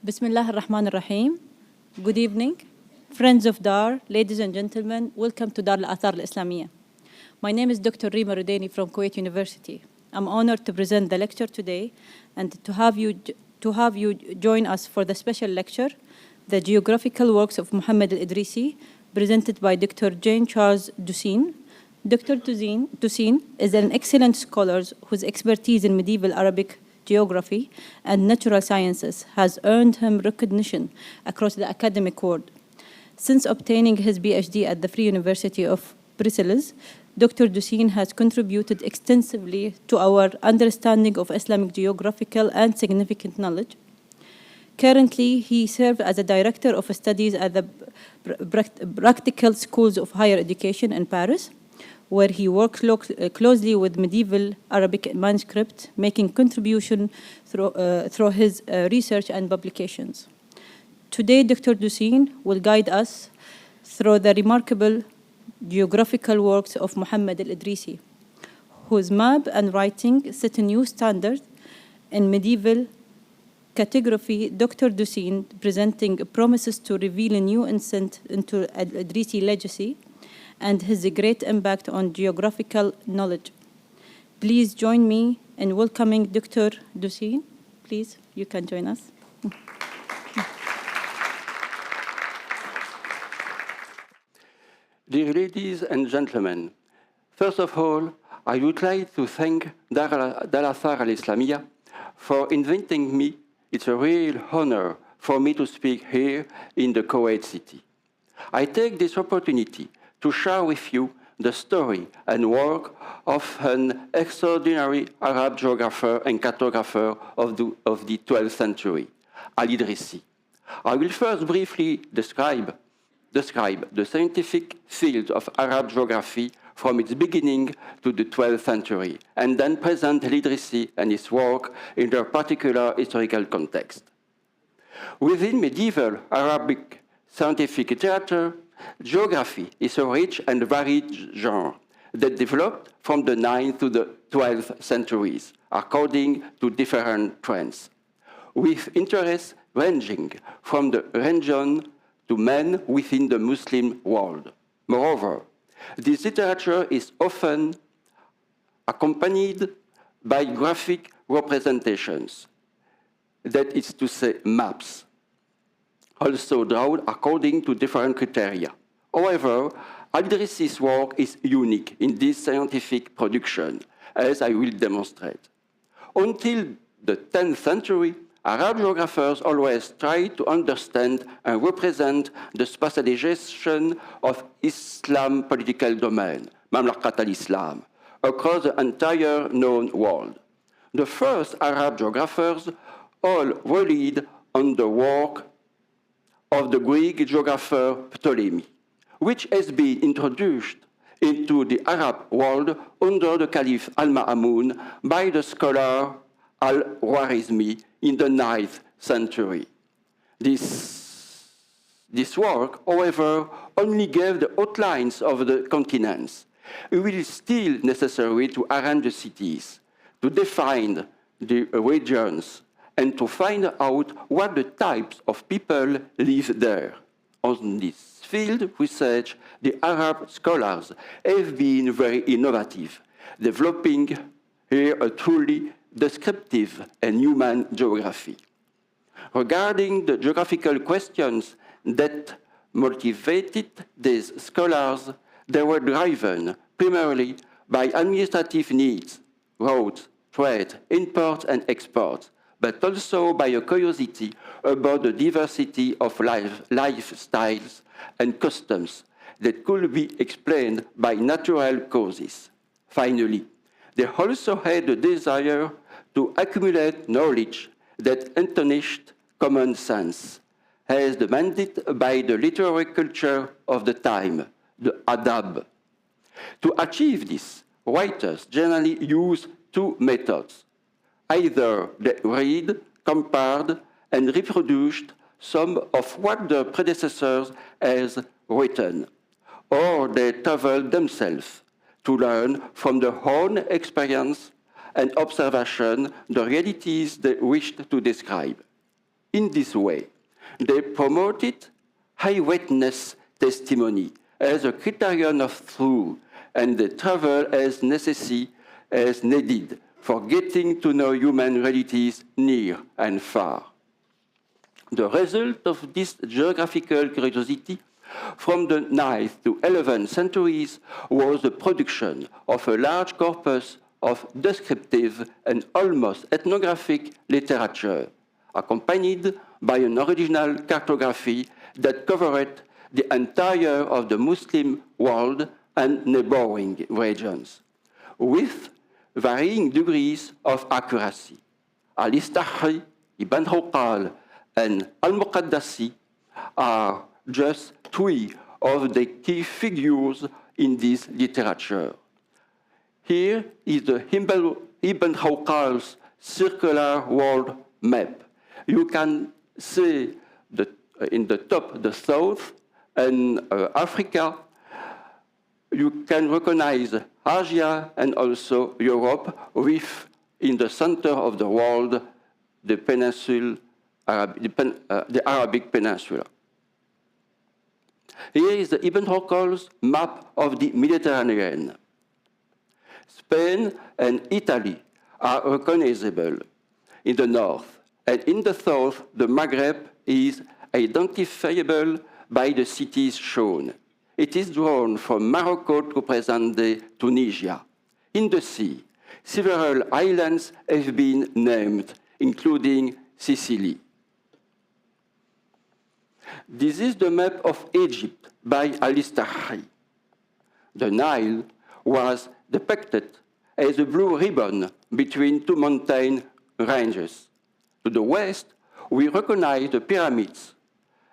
Bismillah ar-Rahman ar-Rahim. Good evening. Friends of Dar, ladies and gentlemen, welcome to Dar al-Athar al-Islamiyyah. My name is Dr. Rima Rudaini from Kuwait University. I'm honored to present the lecture today and to have you join us for the special lecture, The Geographical Works of Muḥammad al-Idrīsī, presented by Dr. Jean Charles Ducene. Dr. Ducene is an excellent scholar whose expertise in medieval Arabic geography and natural sciences has earned him recognition across the academic world. Since obtaining his Ph.D. at the Free University of Brussels, Dr. Ducene has contributed extensively to our understanding of Islamic geographical and significant knowledge. Currently, he serves as a director of studies at the Practical Schools of Higher Education in Paris, where he works closely with medieval Arabic manuscripts, making contribution through his research and publications. Today, Dr. Ducene will guide us through the remarkable geographical works of Muḥammad al-Idrīsī, whose map and writing set a new standard in medieval cartography. Dr. Ducene presenting promises to reveal a new insight into al-Idrīsī legacy and his great impact on geographical knowledge. Please join me in welcoming Dr. Ducene. Please, you can join us. Dear ladies and gentlemen, first of all, I would like to thank al-Athar al-Islamiyyah for inviting me. It's a real honor for me to speak here in the Kuwait city. I take this opportunity to share with you the story and work of an extraordinary Arab geographer and cartographer of the 12th century, al-Idrisi. I will first briefly describe the scientific field of Arab geography from its beginning to the 12th century, and then present al-Idrisi and his work in their particular historical context. Within medieval Arabic scientific literature, geography is a rich and varied genre that developed from the 9th to the 12th centuries, according to different trends, with interests ranging from the region to men within the Muslim world. Moreover, this literature is often accompanied by graphic representations, that is to say, maps, also drawn according to different criteria. However, al-Idrisi's work is unique in this scientific production, as I will demonstrate. Until the 10th century, Arab geographers always tried to understand and represent the spatialization of Islam political domain, Mamlakat al-Islam, across the entire known world. The first Arab geographers all relied on the work of the Greek geographer Ptolemy, which has been introduced into the Arab world under the Caliph al-Ma'mun by the scholar al-Khwarizmi in the 9th century. This work, however, only gave the outlines of the continents. It will still necessary to arrange the cities, to define the regions, and to find out what the types of people live there. On this field research, the Arab scholars have been very innovative, developing here a truly descriptive and human geography. Regarding the geographical questions that motivated these scholars, they were driven primarily by administrative needs, roads, trade, imports and exports, but also by a curiosity about the diversity of lifestyles and customs that could be explained by natural causes. Finally, they also had the desire to accumulate knowledge that entonished common sense, as demanded by the literary culture of the time, the adab. To achieve this, writers generally use two methods. Either they read, compared, and reproduced some of what their predecessors has written, or they travel themselves to learn from their own experience and observation the realities they wished to describe. in this way. They promoted eyewitness testimony as a criterion of truth, and they travel as necessary as needed for getting to know human realities near and far. The result of this geographical curiosity from the 9th to 11th centuries was the production of a large corpus of descriptive and almost ethnographic literature, accompanied by an original cartography that covered the entire of the Muslim world and neighboring regions, with varying degrees of accuracy. Al-Idrīsī, Ibn Hawqal, and al-Muhađ are just three of the key figures in this literature. Here is the Ibn Hawqal's circular world map. You can see in the top the South and Africa. You can recognize Asia and also Europe, with in the center of the world the peninsula, the Arabic Peninsula. Here is the Ibn Hawqal's map of the Mediterranean. Spain and Italy are recognizable in the north, and in the south, the Maghreb is identifiable by the cities shown. It is drawn from Morocco to present-day Tunisia. In the sea, several islands have been named, including Sicily. This is the map of Egypt by al-Idrisi. The Nile was depicted as a blue ribbon between two mountain ranges. To the west, we recognize the pyramids,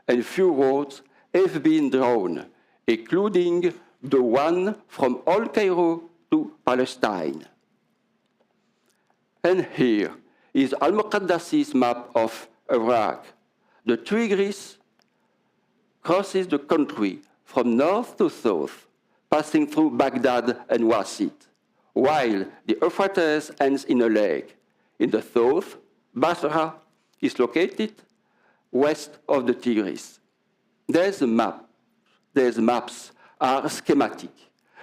and few roads have been drawn, including the one from Old Cairo to Palestine. And here is al-Muhađ's map of Iraq. The Tigris crosses the country from north to south, passing through Baghdad and Wasit, while the Euphrates ends in a lake. In the south, Basra is located west of the Tigris. These maps are schematic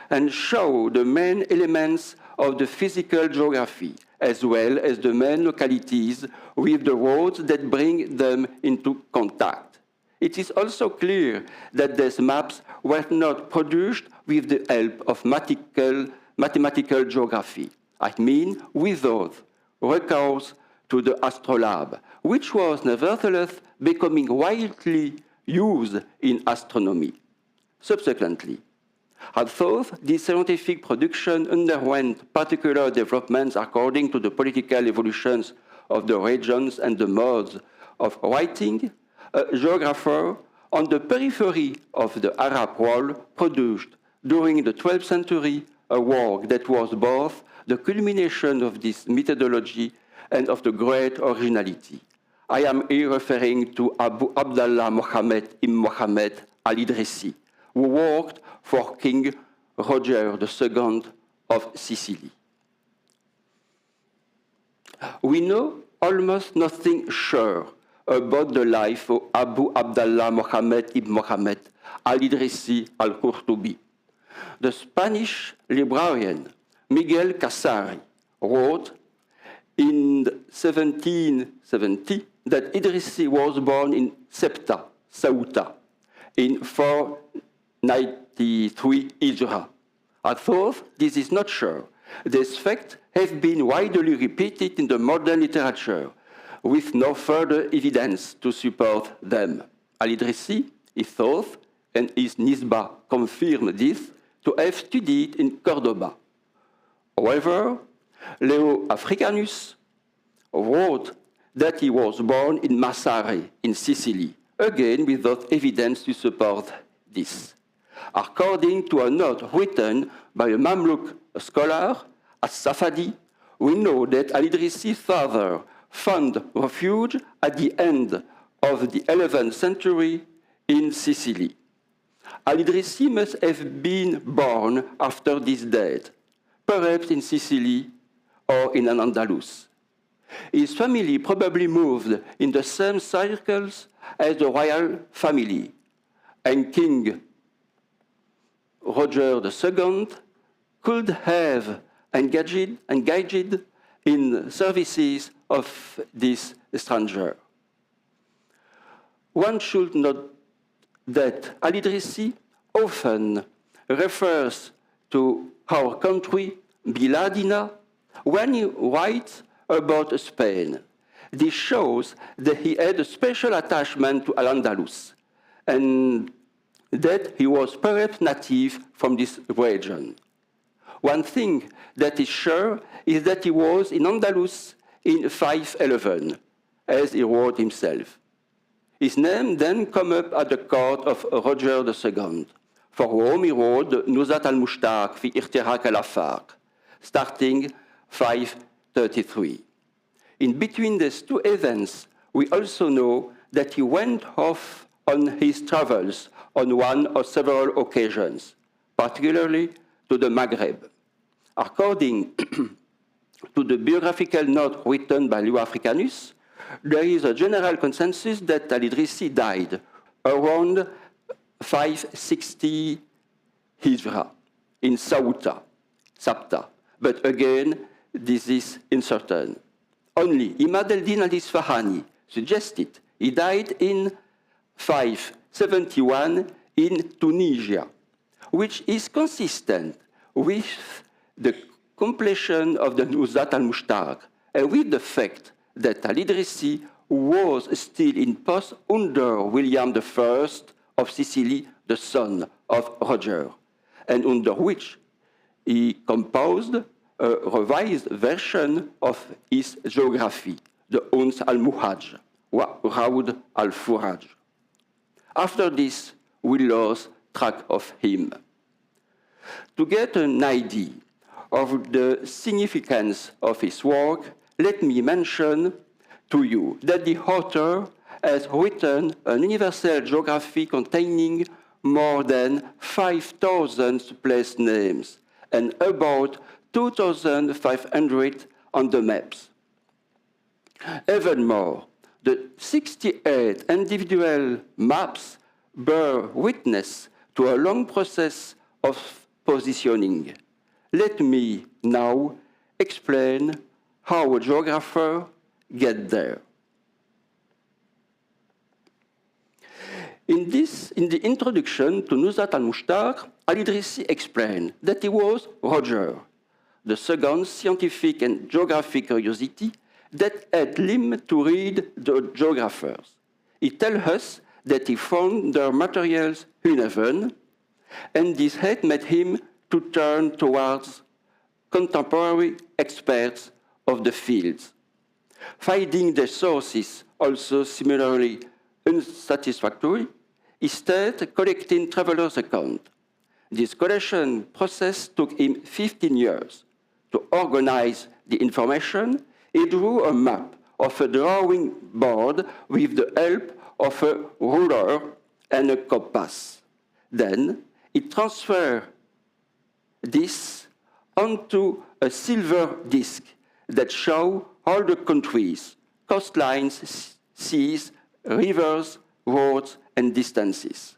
and show the main elements of the physical geography, as well as the main localities with the roads that bring them into contact. It is also clear that these maps were not produced with the help of mathematical geography. I mean, without recourse to the astrolabe, which was nevertheless becoming widely used in astronomy. Subsequently, although this scientific production underwent particular developments according to the political evolutions of the regions and the modes of writing, a geographer on the periphery of the Arab world produced during the 12th century a work that was both the culmination of this methodology and of the great originality. I am here referring to Abu Abdallah Muhammad ibn Muhammad al-Idrisi, who worked for King Roger II of Sicily. We know almost nothing sure about the life of Abu Abdallah Muhammad ibn Muhammad al-Idrisi al-Qurtubi. The Spanish librarian Miguel Casari wrote in 1770 that Idrisi was born in Ceuta in 493 Hijra. Although this is not sure, this fact has been widely repeated in the modern literature, with no further evidence to support them. Al-Idrisi is thought, and his Nisba confirmed this, to have studied in Cordoba. However, Leo Africanus wrote that he was born in Massare, in Sicily, again without evidence to support this. According to a note written by a Mamluk scholar, as-Safadi, we know that Al-Idrisi's father found refuge at the end of the 11th century in Sicily. Al-Idrisi must have been born after this date, perhaps in Sicily or in Al-Andalus. His family probably moved in the same circles as the royal family, and King Roger II could have engaged in services of this stranger. One should note that al-Idrisi often refers to our country, Biladina, when he writes about Spain. This shows that he had a special attachment to Al-Andalus and that he was perhaps native from this region. One thing that is sure is that he was in Andalus in 511, as he wrote himself. His name then came up at the court of Roger II, for whom he wrote the Nuzhat al-Mushtaq fi Ikhtiraq al-Athar, starting 533. In between these two events, we also know that he went off on his travels on one or several occasions, particularly to the Maghreb. According to the biographical note written by Leo Africanus, there is a general consensus that al-Idrisi died around 560 Hijra in Sabta, but again, this is uncertain. Only Imad al-Din al-Isfahani suggested he died in 571 in Tunisia, which is consistent with the completion of the Nuzhat al-Mushtaq and with the fact that al-Idrisi was still in post under William I of Sicily, the son of Roger, and under which he composed a revised version of his geography, the al-muhaǧ, wa al-Furaj. After this, we lost track of him. To get an idea of the significance of his work, let me mention to you that the author has written an universal geography containing more than 5,000 place names and about 2,500 on the maps. Even more, the 68 individual maps bear witness to a long process of positioning. Let me now explain how a geographer gets there. In the introduction to Nuzhat al-Mushtaq, al-Idrisi explained that he was Roger, the second scientific and geographic curiosity that had him to read the geographers. He tells us that he found their materials uneven, and this had made him to turn towards contemporary experts of the fields. Finding the sources also similarly unsatisfactory, he started collecting travelers' accounts. This collection process took him 15 years. To organize the information, he drew a map of a drawing board with the help of a ruler and a compass. Then he transferred this onto a silver disc that showed all the countries, coastlines, seas, rivers, roads, and distances.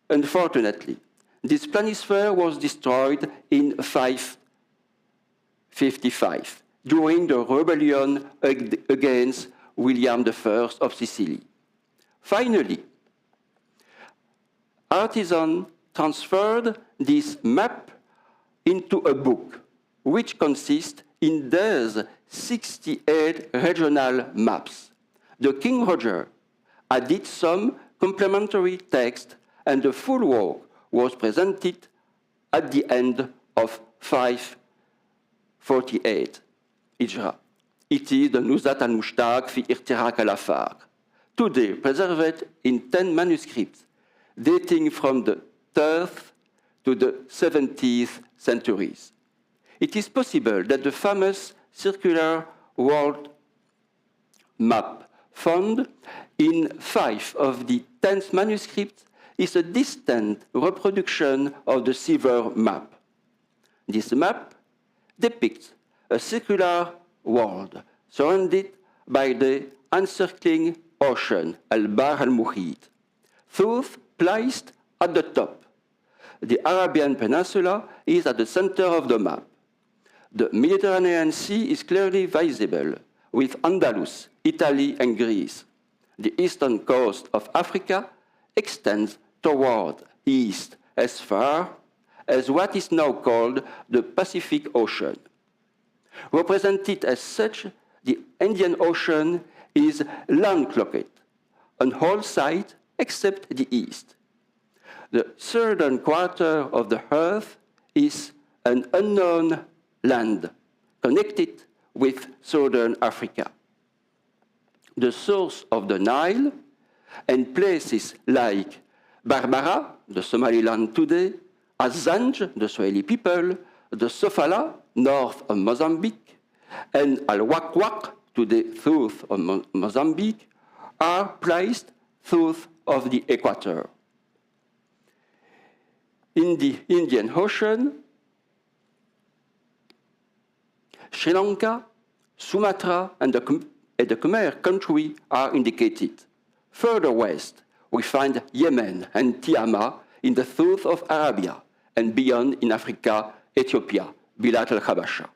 Unfortunately, this planisphère was destroyed in 555 during the rebellion against William I of Sicily. Finally, artisans transferred this map into a book, which consists in these 68 regional maps. The King Roger added some complementary text, and the full work was presented at the end of 548 Hijra. It is the Nuzhat al-Mushtaq fi Ikhtiraq al-Athar, today preserved in 10 manuscripts dating from the 3rd to the 17th centuries. It is possible that the famous circular world map found in 5 of the 10 manuscripts is a distant reproduction of the silver map. This map depicts a circular world, surrounded by the encircling ocean, al-Bahr al-Muḥīṭ, thus placed at the top. The Arabian Peninsula is at the center of the map. The Mediterranean Sea is clearly visible, with Andalus, Italy, and Greece. The eastern coast of Africa extends toward east as far as what is now called the Pacific Ocean. Represented as such, the Indian Ocean is landlocked on all sides except the east. The southern quarter of the earth is an unknown land connected with southern Africa. The source of the Nile and places like Barbara, the Somaliland today, Azanj, the Swahili people, the Sofala, north of Mozambique, and Al-Wak-Wak, today south of Mozambique, are placed south of the equator. In the Indian Ocean, Sri Lanka, Sumatra, and the Khmer country are indicated. Further west, we find Yemen and Tiama in the south of Arabia, and beyond in Africa, Ethiopia, Bilat al-Habasha.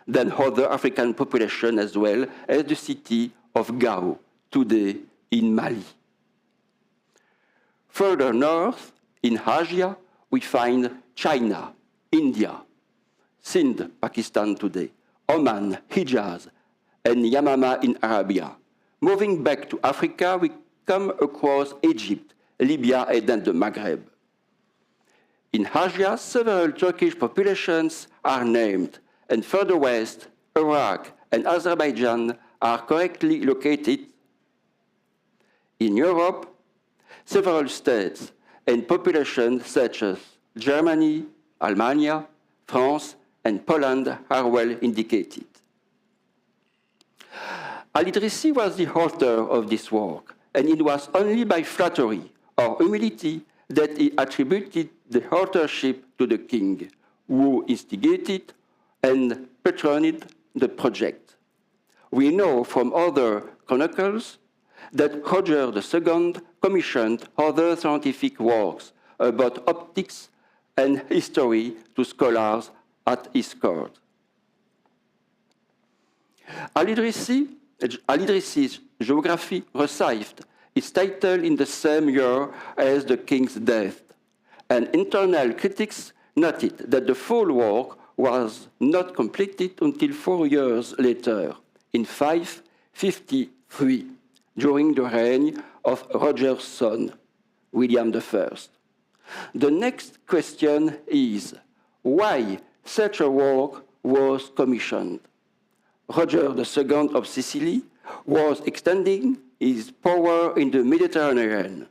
Then other African population as well as the city of Gao, today in Mali. Further north, in Asia, we find China, India, Sindh, Pakistan today, Oman, Hijaz, and Yamama in Arabia. Moving back to Africa, we come across Egypt, Libya, and then the Maghreb. In Asia, several Turkish populations are named, and further west, Iraq and Azerbaijan are correctly located. In Europe, several states and populations such as Germany, Albania, France, and Poland are well indicated. Al-Idrisi was the author of this work, and it was only by flattery or humility that he attributed the authorship to the king, who instigated and patronized the project. We know from other chronicles that Roger II commissioned other scientific works about optics and history to scholars at his court. Al-Idrisi's geography received its title in the same year as the king's death, and internal critics noted that the full work was not completed until 4 years later, in 553, during the reign of Roger's son, William I. The next question is, why such a work was commissioned? Roger II of Sicily was extending his power in the Mediterranean,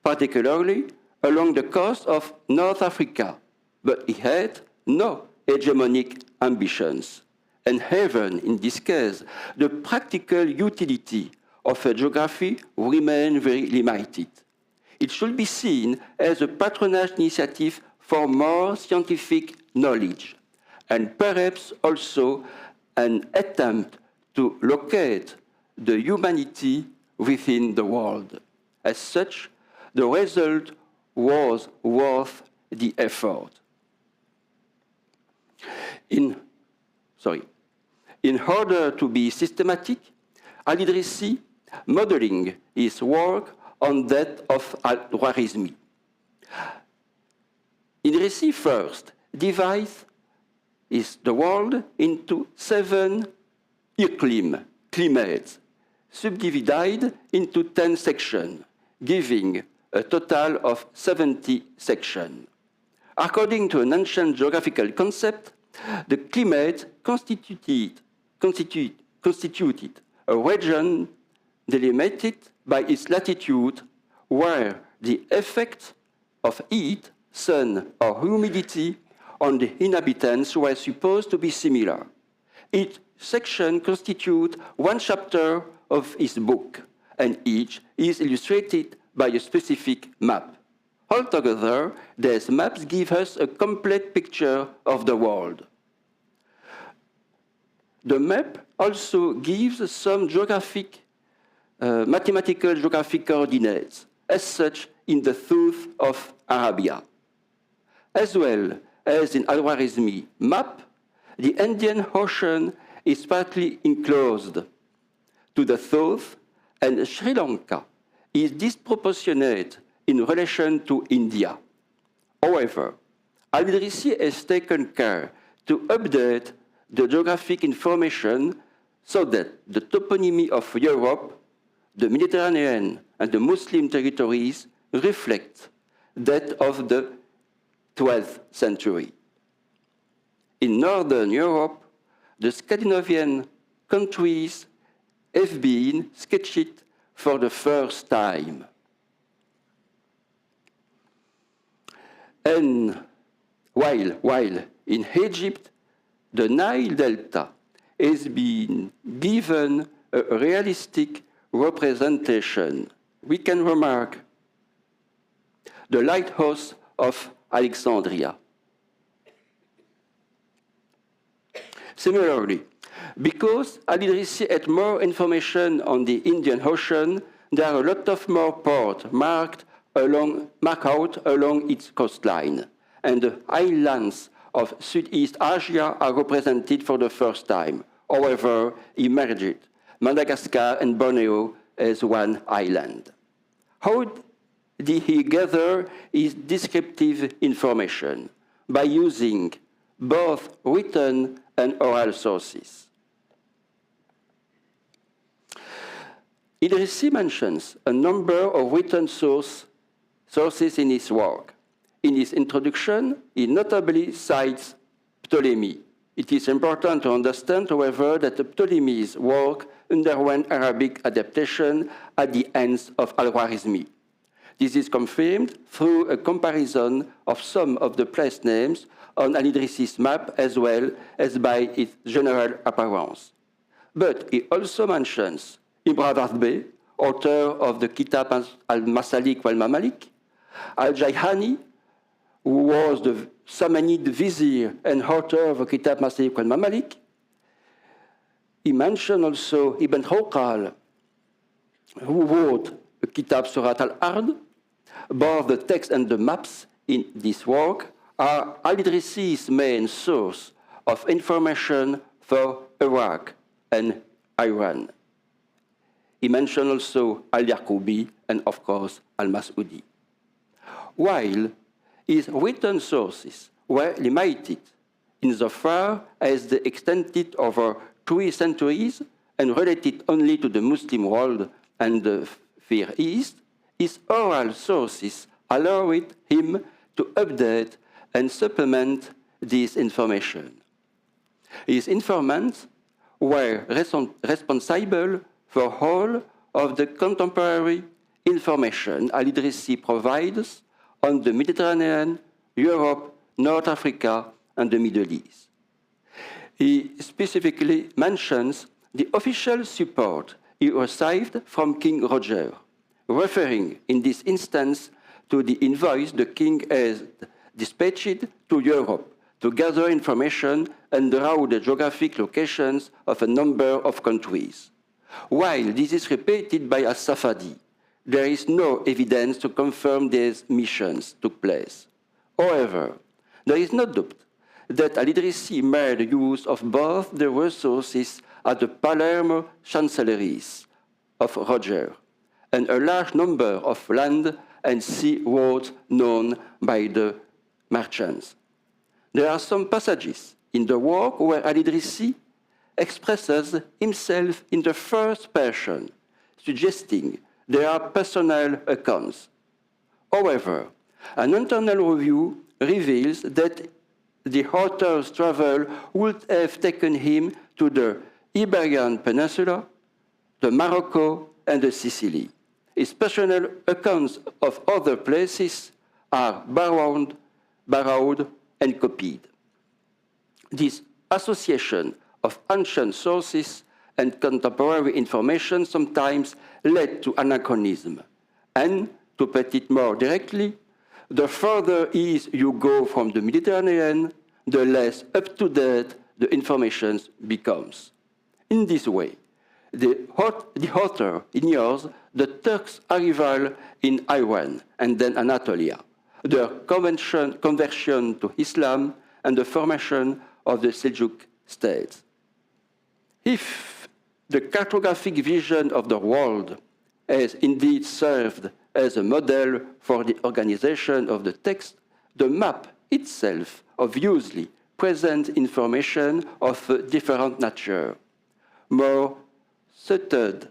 particularly along the coast of North Africa, but he had no hegemonic ambitions. And even in this case, the practical utility of a geography remained very limited. It should be seen as a patronage initiative for more scientific knowledge, and perhaps also an attempt to locate the humanity within the world. As such, the result was worth the effort. In order to be systematic, al-Idrisi modeling his work on that of al-Khwarizmi. Idrisi first divides the world into 7 climates, subdivided into 10 sections, giving a total of 70 sections. According to an ancient geographical concept, the climate constituted a region delimited by its latitude, where the effects of heat, sun, or humidity on the inhabitants were supposed to be similar. Each section constitutes one chapter of his book, and each is illustrated by a specific map. Altogether, these maps give us a complete picture of the world. the map also gives some mathematical geographic coordinates, as such in the South of Arabia. As well as in al-Khwarizmi map, the Indian Ocean is partly enclosed to the south, and Sri Lanka is disproportionate in relation to India. However, al-Idrisi has taken care to update the geographic information so that the toponymy of Europe, the Mediterranean, and the Muslim territories reflect that of the 12th century. In Northern Europe, the Scandinavian countries have been sketched for the first time. And while in Egypt, the Nile Delta has been given a realistic representation. We can remark the lighthouse of Alexandria. Similarly, because al-Idrisi had more information on the Indian Ocean, there are a lot of more ports marked out along its coastline, and the islands of Southeast Asia are represented for the first time. However, emerged Madagascar and Borneo as one island. How did he gather his descriptive information? By using both written and oral sources. Idrisi mentions a number of written sources in his work. In his introduction, he notably cites Ptolemy. It is important to understand, however, that Ptolemy's work underwent Arabic adaptation at the ends of al-Khwarizmi. This is confirmed through a comparison of some of the place names on al-Idrisi's map as well as by its general appearance. But he also mentions Ibn Bey, author of the Kitāb al-Masalik wal-Mamalik, al-Jayhani, who was the Samanid vizier and author of the Kitāb al-Masalik wal-Mamalik. He mentioned also Ibn Hawqal, who wrote the Kitāb Surat al-Ard. Both the text and the maps in this work are al-Idrisi's main source of information for Iraq and Iran. He mentioned also al-Yaqubi and, of course, al-Mas'udi. While his written sources were limited insofar as they extended over 3 centuries and related only to the Muslim world and the Far East, his oral sources allowed him to update and supplement this information. His informants were responsible for all of the contemporary information al-Idrisi provides on the Mediterranean, Europe, North Africa, and the Middle East. He specifically mentions the official support he received from King Roger, referring in this instance to the invoice the king has dispatched to Europe to gather information and draw the geographic locations of a number of countries. While this is repeated by as-Safadi, there is no evidence to confirm these missions took place. However, there is no doubt that al-Idrisi made use of both the resources at the Palermo chancelleries of Roger and a large number of land and sea roads known by the merchants. There are some passages in the work where al-Idrisi expresses himself in the first person, suggesting they are personal accounts. However, an internal review reveals that the author's travel would have taken him to the Iberian Peninsula, the Morocco, and the Sicily. His personal accounts of other places are borrowed and copied. This association of ancient sources and contemporary information sometimes led to anachronism. And, to put it more directly, the further east you go from the Mediterranean, the less up-to-date the information becomes. In this way, the author ignores the Turks' arrival in Iran and then Anatolia, their conversion to Islam, and the formation of the Seljuk states. If the cartographic vision of the world has indeed served as a model for the organization of the text, the map itself obviously presents information of a different nature, more suited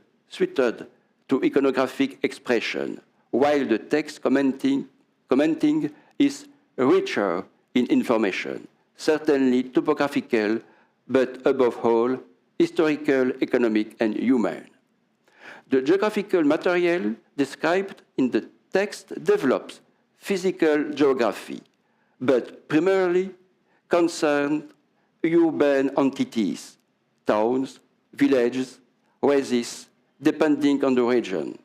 to iconographic expression, while the text commenting is richer in information, certainly topographical, but above all, historical, economic, and human. The geographical material described in the text develops physical geography, but primarily concerned urban entities, towns, villages, oases, depending on the region.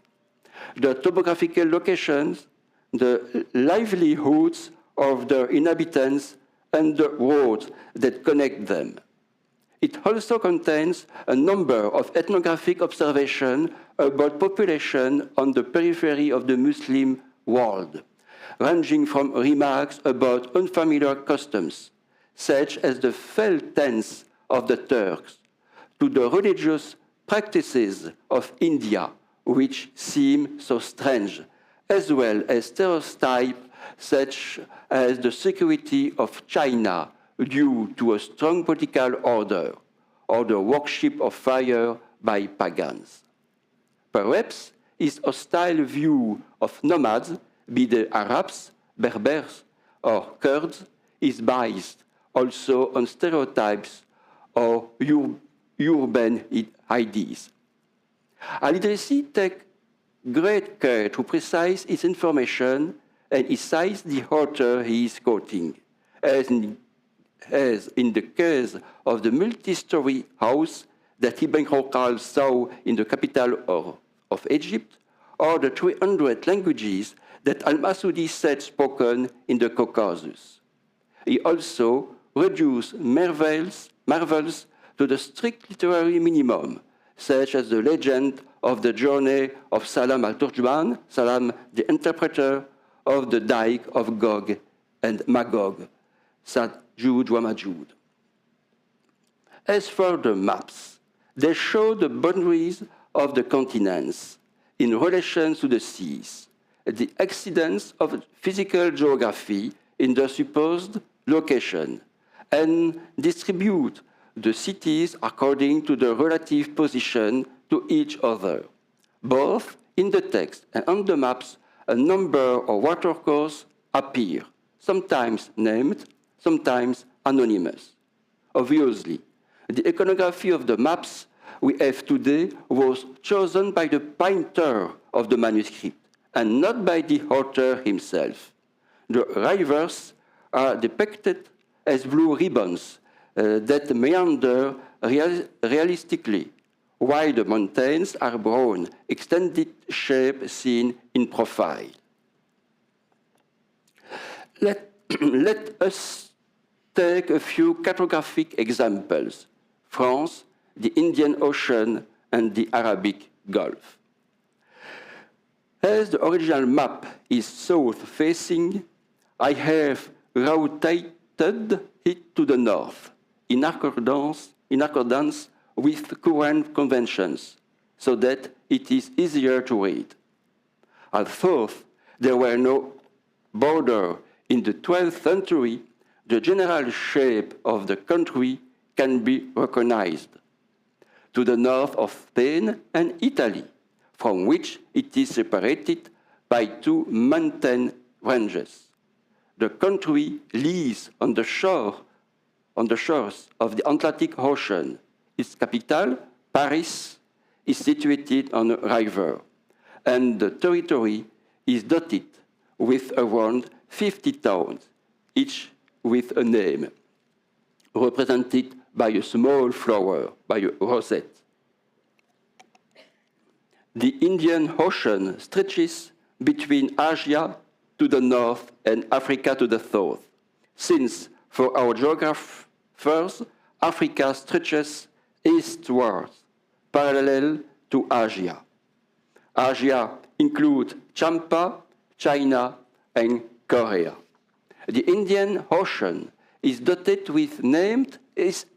The topographical locations, the livelihoods of the inhabitants, and the roads that connect them. It also contains a number of ethnographic observations about population on the periphery of the Muslim world, ranging from remarks about unfamiliar customs, such as the felt tents of the Turks, to the religious practices of India, which seem so strange, as well as stereotypes such as the security of China due to a strong political order, or the worship of fire by pagans. Perhaps his hostile view of nomads, be they Arabs, Berbers, or Kurds, is based also on stereotypes or urban ideas. Al-Idrisi takes great care to precise his information and he cites the author he is quoting, as in the case of the multi-story house that Ibn Khaldun saw in the capital of Egypt, or the 300 languages that al-Masudi said spoken in the Caucasus. He also reduced marvels to the strict literary minimum, such as the legend of the journey of Salam al-Turjman, Salam the interpreter, of the dike of Gog and Magog, Juj wa Majud. As for the maps, they show the boundaries of the continents in relation to the seas, the accidents of physical geography in the supposed location, and distribute the cities according to the relative position to each other. Both in the text and on the maps, a number of watercourses appear, sometimes named, sometimes anonymous. Obviously, the iconography of the maps we have today was chosen by the painter of the manuscript and not by the author himself. The rivers are depicted as blue ribbons that meander realistically, while the mountains are brown, extended shape seen in profile. Let us take a few cartographic examples: France, the Indian Ocean, and the Arabic Gulf. As the original map is south-facing, I have rotated it to the north, in accordance with current conventions, so that it is easier to read. Although there were no borders in the 12th century, the general shape of the country can be recognized. To the north of Spain and Italy, from which it is separated by two mountain ranges. The country lies on the shores of the Atlantic Ocean. Its capital, Paris, is situated on a river, and the territory is dotted with around 50 towns, each with a name, represented by a small flower, by a rosette. The Indian Ocean stretches between Asia to the north and Africa to the south, since for our geographers, Africa stretches eastwards, parallel to Asia. Asia includes Champa, China, and Korea. The Indian Ocean is dotted with named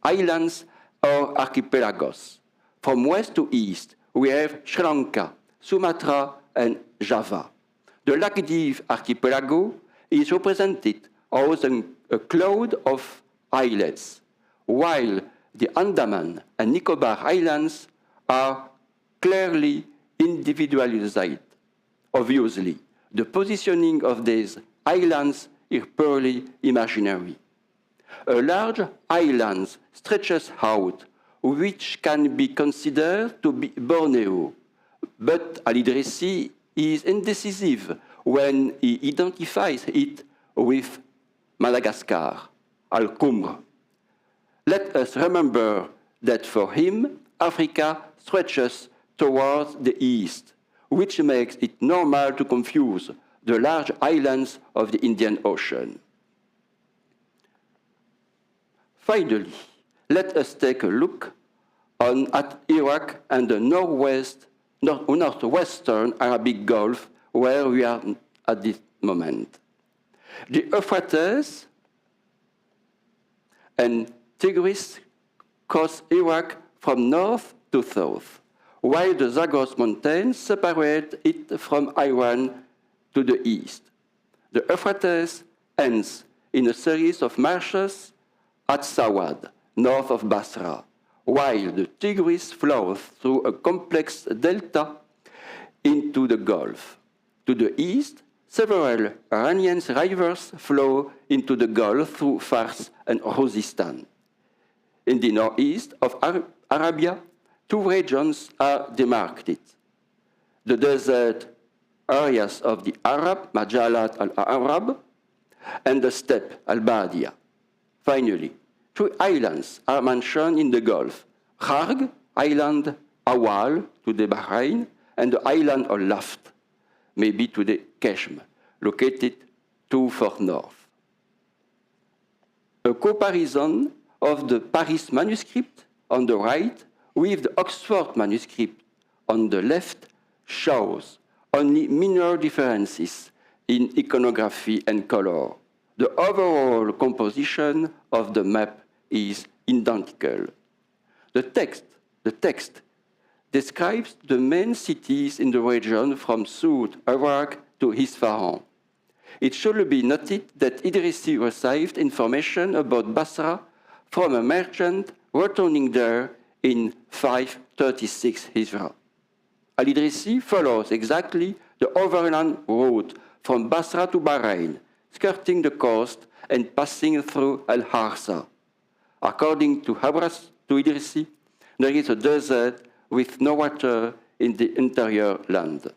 islands or archipelagos. From west to east, we have Sri Lanka, Sumatra, and Java. The Lakshadweep archipelago is represented as a cloud of islets, while the Andaman and Nicobar Islands are clearly individualized. Obviously, the positioning of these islands is purely imaginary. A large island stretches out, which can be considered to be Borneo, but al-Idrisi is indecisive when he identifies it with Madagascar, al-Qumr. Let us remember that for him, Africa stretches towards the east, which makes it normal to confuse the large islands of the Indian Ocean. Finally, let us take a look at Iraq and the northwestern Arabic Gulf, where we are at this moment. The Euphrates and Tigris cross Iraq from north to south, while the Zagros Mountains separate it from Iran to the east. The Euphrates ends in a series of marshes at Sawad, north of Basra, while the Tigris flows through a complex delta into the Gulf. To the east, several Iranian rivers flow into the Gulf through Fars and Khuzestan. In the northeast of Arabia, two regions are demarcated. The desert areas of the Arab, Majalat al-Arab, and the steppe, al-Badia. Finally, three islands are mentioned in the Gulf: Kharg, island Awal, today Bahrain, and the island of Laft, maybe today Keshm, located too far north. A comparison of the Paris manuscript on the right with the Oxford manuscript on the left shows only minor differences in iconography and color. The overall composition of the map is identical. The text describes the main cities in the region from South Iraq to Isfahan. It should be noted that Idrisi received information about Basra from a merchant returning there in 536 Hijra. Al-Idrisi follows exactly the overland route from Basra to Bahrain, skirting the coast and passing through Al-Harsa. According to Idrisi, there is a desert with no water in the interior land.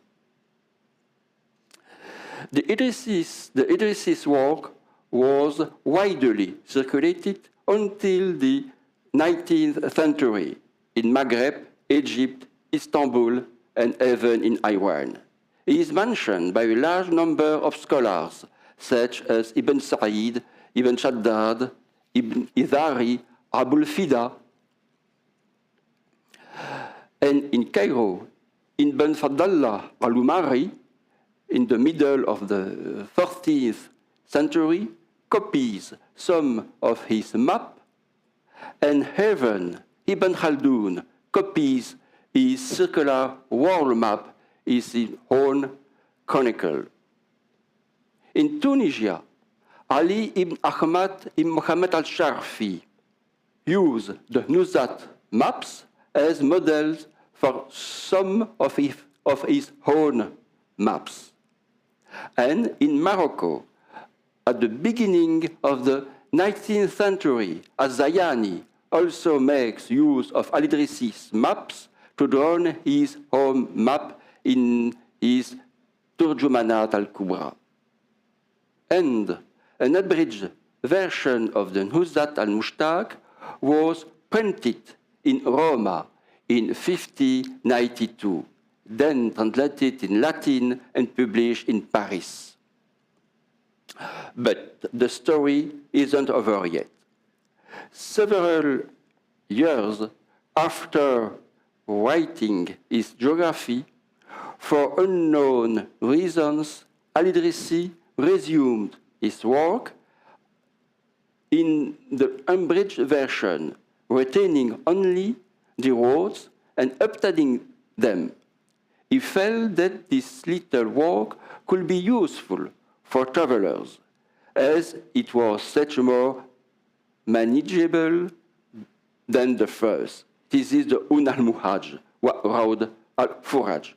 The Idrisi's work was widely circulated until the 19th century in Maghreb, Egypt, Istanbul, and even in Iran. He is mentioned by a large number of scholars, such as Ibn Sa'id, Ibn Shaddad, Ibn Izari, Abul Fida, and in Cairo, Ibn Fadlallah al-Umari, in the middle of the 13th century, copies some of his map, and Ibn Khaldun copies his circular world map in his own chronicle. In Tunisia, Ali ibn Ahmad ibn Muhammad al-Sharfi used the Nuzhat maps as models for some of his own maps. And in Morocco, at the beginning of the 19th century, Az-Zayani also makes use of al-Idrisi's maps to draw his own map in his Turjumanat al-Kubra. And an abridged version of the Nuzhat al-Mushtaq was printed in Roma in 1592, then translated in Latin and published in Paris. But the story isn't over yet. Several years after writing his geography, for unknown reasons, al-Idrisi resumed his work in the unabridged version, retaining only the roads and updating them. He felt that this little work could be useful for travelers, as it was much more manageable than the first. This is the al-muhaǧ, road al-Faraj.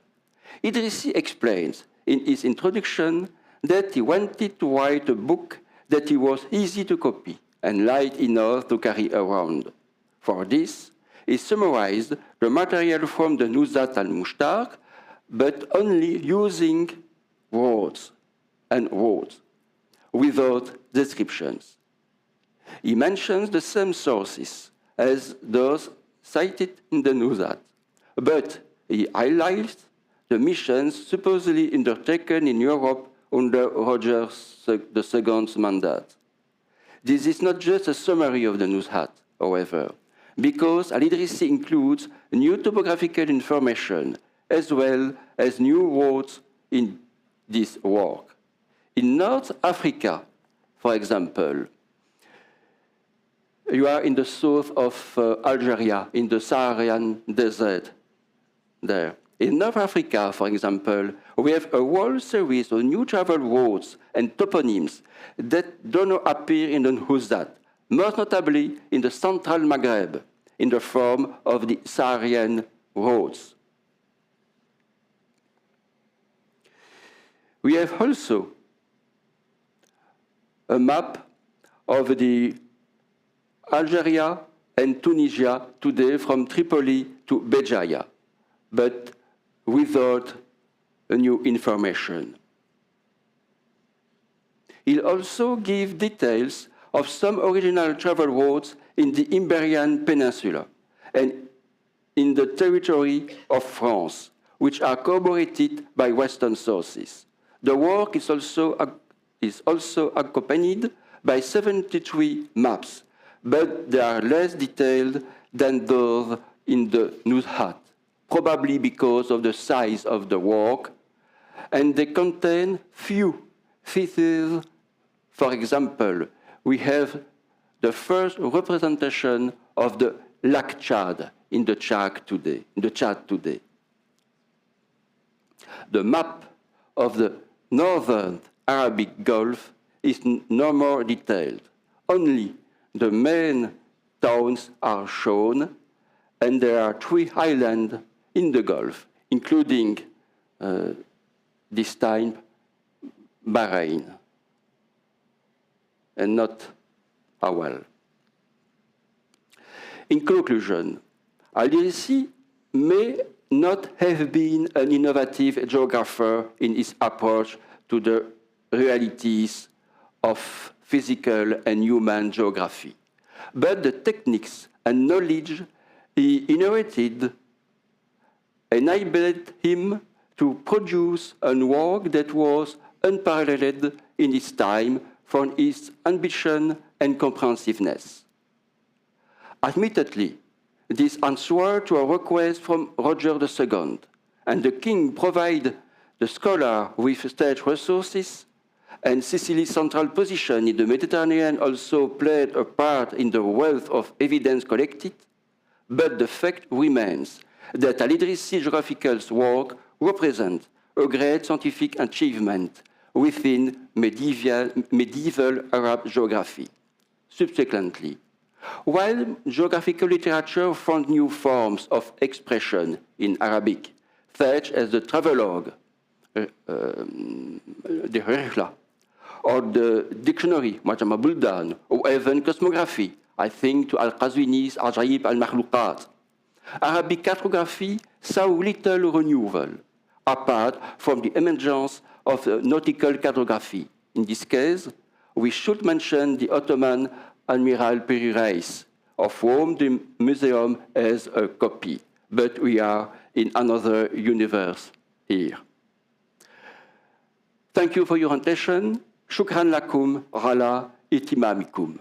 Idrisi explains in his introduction that he wanted to write a book that it was easy to copy and light enough to carry around. For this, he summarized the material from the Nuzhat al-Mushtaq, but only using words and words, without descriptions. He mentions the same sources as those cited in the Nuzhat, but he highlights the missions supposedly undertaken in Europe under Roger II's mandate. This is not just a summary of the Nuzhat, however, because al-Idrisi includes new topographical information as well as new roads in this work. In North Africa, for example, you are in the south of Algeria, in the Saharan desert there. In North Africa, for example, we have a whole series of new travel roads and toponyms that do not appear in the Nuzhat, most notably in the central Maghreb, in the form of the Saharan roads. We have also a map of the Algeria and Tunisia today from Tripoli to Béjaïa, but without new information. He'll also give details of some original travel routes in the Iberian Peninsula and in the territory of France, which are corroborated by Western sources. The work is also accompanied by 73 maps, but they are less detailed than those in the Nuzhat, probably because of the size of the work, and they contain few theses. For example, we have the first representation of the Lac Chad in the Chad today. The map of the northern Arabic Gulf is no more detailed. Only the main towns are shown, and there are 3 islands in the Gulf, including this time Bahrain, and not Awal. In conclusion, al-Idrisi may not have been an innovative geographer in his approach to the realities of physical and human geography, but the techniques and knowledge he inherited enabled him to produce a work that was unparalleled in its time for its ambition and comprehensiveness. Admittedly, this answered to a request from Roger II, and the king provided the scholar with state resources, and Sicily's central position in the Mediterranean also played a part in the wealth of evidence collected, but the fact remains that al-Idrisi geographical work represents a great scientific achievement within medieval Arab geography. Subsequently, while geographical literature found new forms of expression in Arabic, such as the travelogue, the Rihla, or the dictionary, Majma Buldan, or even cosmography, I think to al-Qazwini's Ajaib al-Makhluqat, Arabic cartography saw little renewal, apart from the emergence of nautical cartography. In this case, we should mention the Ottoman Admiral Piri-Reis, of whom the museum has a copy, but we are in another universe here. Thank you for your attention. Shukran lakum ala itimamikum.